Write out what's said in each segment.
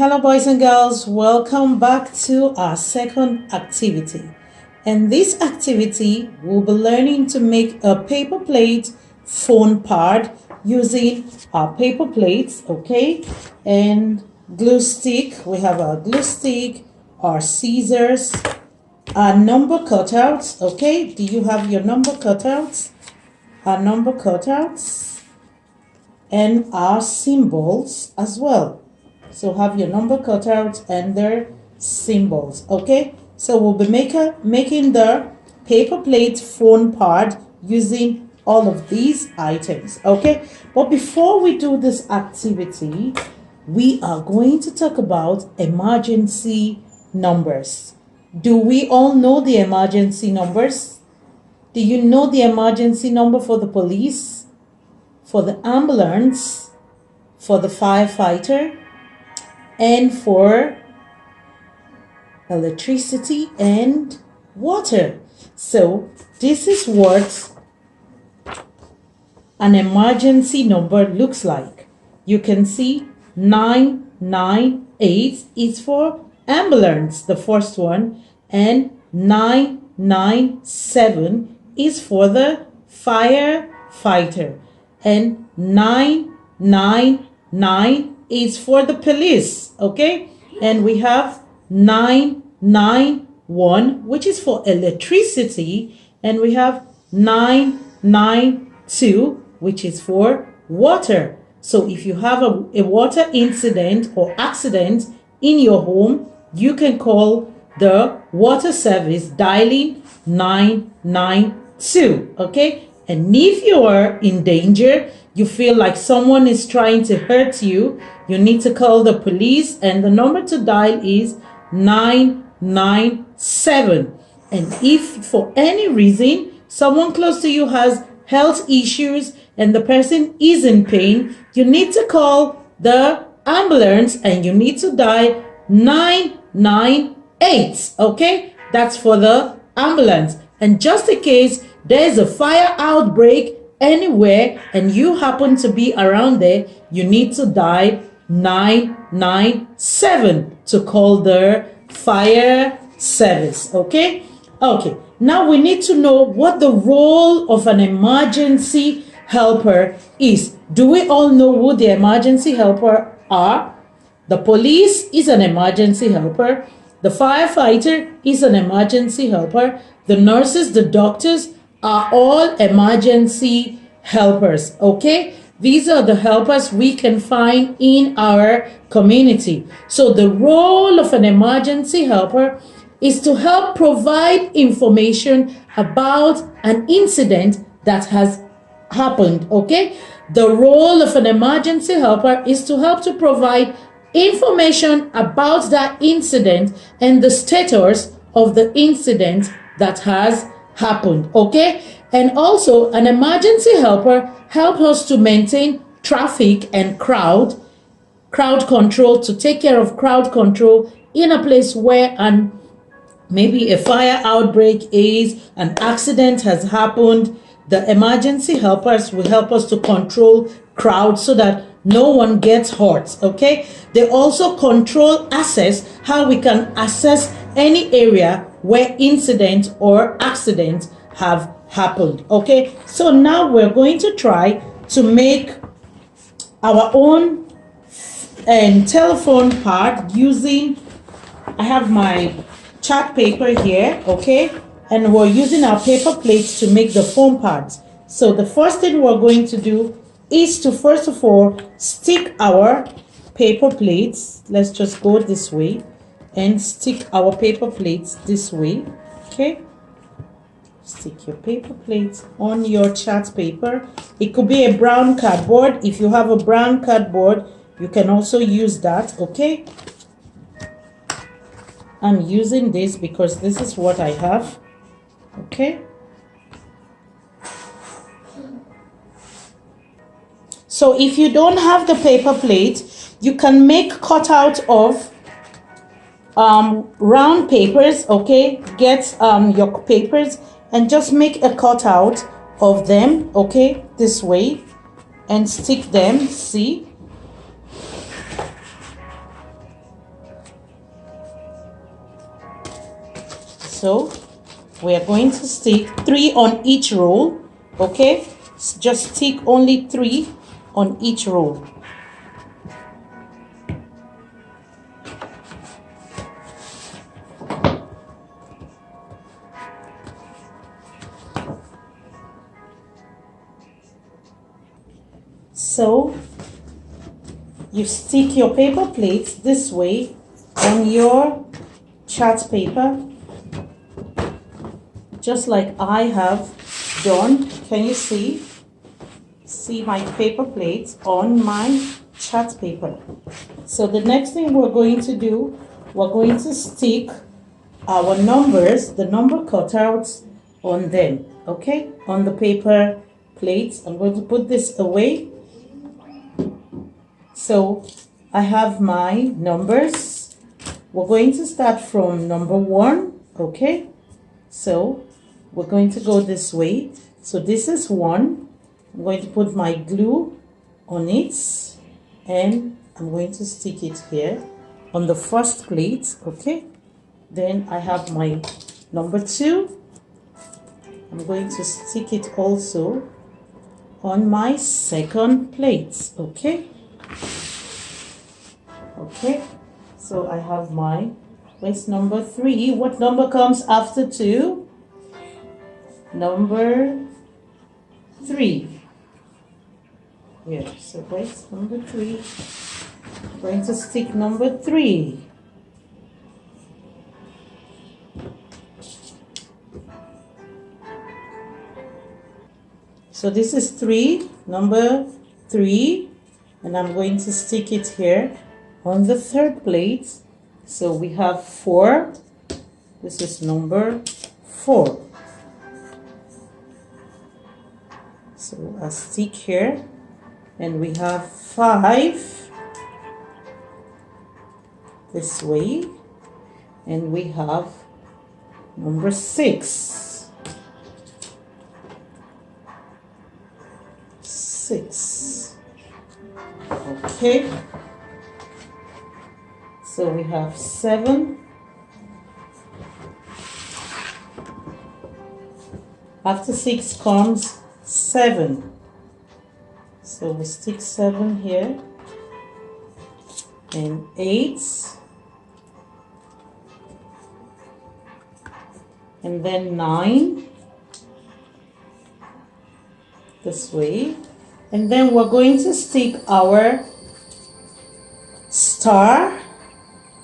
Hello, boys and girls. Welcome back to our second activity. And this activity, we'll be learning to make a paper plate phone part using our paper plates, okay? And glue stick. We have our glue stick, our scissors, our number cutouts, okay? Do you have your number cutouts? Our number cutouts and our symbols as well. So have your number cutouts and their symbols, okay? So we'll be making the paper plate phone part using all of these items, okay? But before we do this activity, we are going to talk about emergency numbers. Do we all know the emergency numbers? Do you know the emergency number for the police, for the ambulance, for the firefighter, and for electricity and water? So this is what an emergency number looks like. You can see 998 is for ambulance, the first one, and 997 is for the firefighter, and 999 is for the police, okay? And we have 991, which is for electricity, and we have 992, which is for water. So if you have a water incident or accident in your home, you can call the water service dialing 992, okay? And if you are in danger, you feel like someone is trying to hurt you, you need to call the police, and the number to dial is 997. And if for any reason someone close to you has health issues and the person is in pain, you need to call the ambulance and you need to dial 998, okay? That's for the ambulance. And just in case there's a fire outbreak anywhere and you happen to be around there, you need to dial 997 to call the fire service, okay? Okay, now we need to know what the role of an emergency helper is. Do we all know who the emergency helper are? The police is an emergency helper. The firefighter is an emergency helper. The nurses, the doctors are all emergency helpers, okay? These are the helpers we can find in our community. So the role of an emergency helper is to help provide information about an incident that has happened, okay? The role of an emergency helper is to help to provide information about that incident and the status of the incident that has happened, okay? And also an emergency helper helps us to maintain traffic and crowd control, to take care of crowd control in a place where maybe a fire outbreak is, an accident has happened. The emergency helpers will help us to control crowds so that no one gets hurt, okay? They also control access, how we can access any area where incident or accident have happened, okay? So now we're going to try to make our own telephone part using, I have my chart paper here, okay? And we're using our paper plates to make the phone parts. So the first thing we're going to do is to first of all stick our paper plates. Let's just go this way and stick our paper plates this way, okay? Stick your paper plates on your chart paper. It could be a brown cardboard. If you have a brown cardboard, you can also use that, okay? I'm using this because this is what I have, okay? So if you don't have the paper plate, you can make cutout of round papers, okay? Get your papers and just make a cutout of them, okay? This way, and stick them, see? So we are going to stick 3 on each roll, okay? Just stick only 3 on each roll. So you stick your paper plates this way on your chart paper, just like I have done. Can you see? See my paper plates on my chart paper. So the next thing we're going to do, we're going to stick our numbers, the number cutouts on them, okay? On the paper plates. I'm going to put this away. So I have my numbers. We're going to start from number 1, okay? So we're going to go this way. So this is 1. I'm going to put my glue on it and I'm going to stick it here on the first plate, okay? Then I have my number 2. I'm going to stick it also on my second plate, okay? Okay, so I have my, where's number 3? What number comes after 2? Number 3. Yeah, so where's number 3? I'm going to stick number 3. So this is 3, number 3, and I'm going to stick it here on the third plate. So we have 4. This is number 4. So I'll stick here, and we have 5 this way, and we have number 6. 6. Okay. So we have 7. After 6 comes 7. So we stick 7 here. And 8. And then 9. This way. And then we're going to stick our star.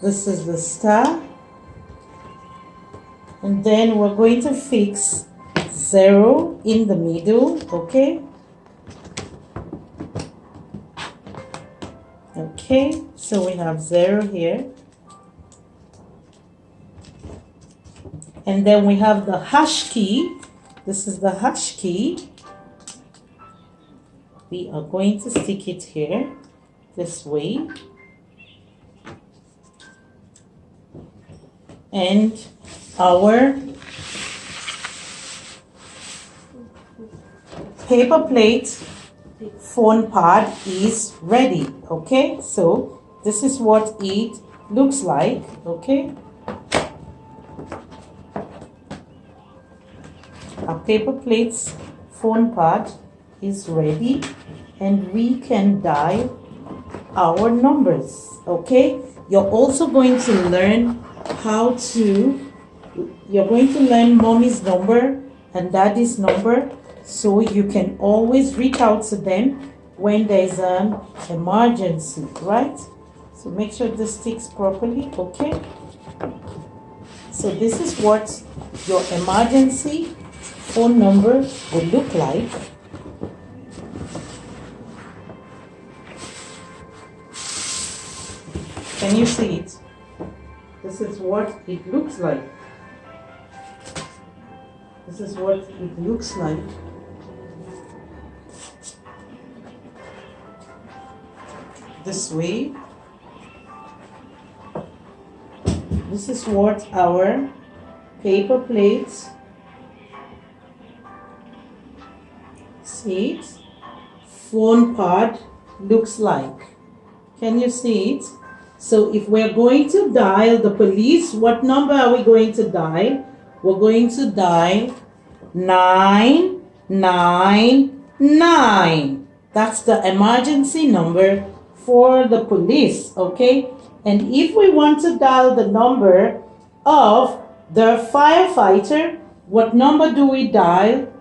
This is the star. And then we're going to fix 0 in the middle, okay? Okay, so we have 0 here. And then we have the hash key. This is the hash key. We are going to stick it here, this way. And our paper plate phone pad is ready, okay? So this is what it looks like, okay? Our paper plate's phone pad is ready, and we can dial our numbers, okay? You're also going to learn you're going to learn mommy's number and daddy's number, so you can always reach out to them when there's an emergency, right? So make sure this sticks properly, okay? So this is what your emergency phone number will look like. Can you see it? This is what it looks like. This is what it looks like. This way. This is what our paper plates, see it, phone pad looks like. Can you see it? So if we're going to dial the police, what number are we going to dial? we're going to dial 999. That's the emergency number for the police, okay? And if we want to dial the number of the firefighter, what number do we dial?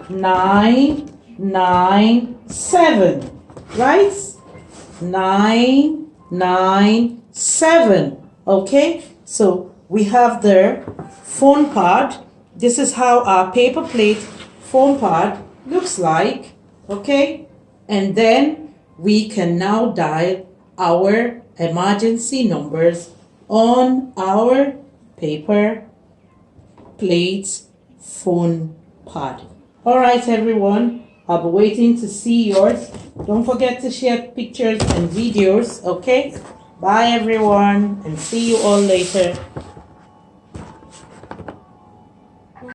997, right? 997, okay? So we have the phone pad. This is how our paper plate phone pad looks like, okay? And then we can now dial our emergency numbers on our paper plate phone pad. All right, everyone, I'll be waiting to see yours. Don't forget to share pictures and videos, okay? Bye, everyone, and see you all later.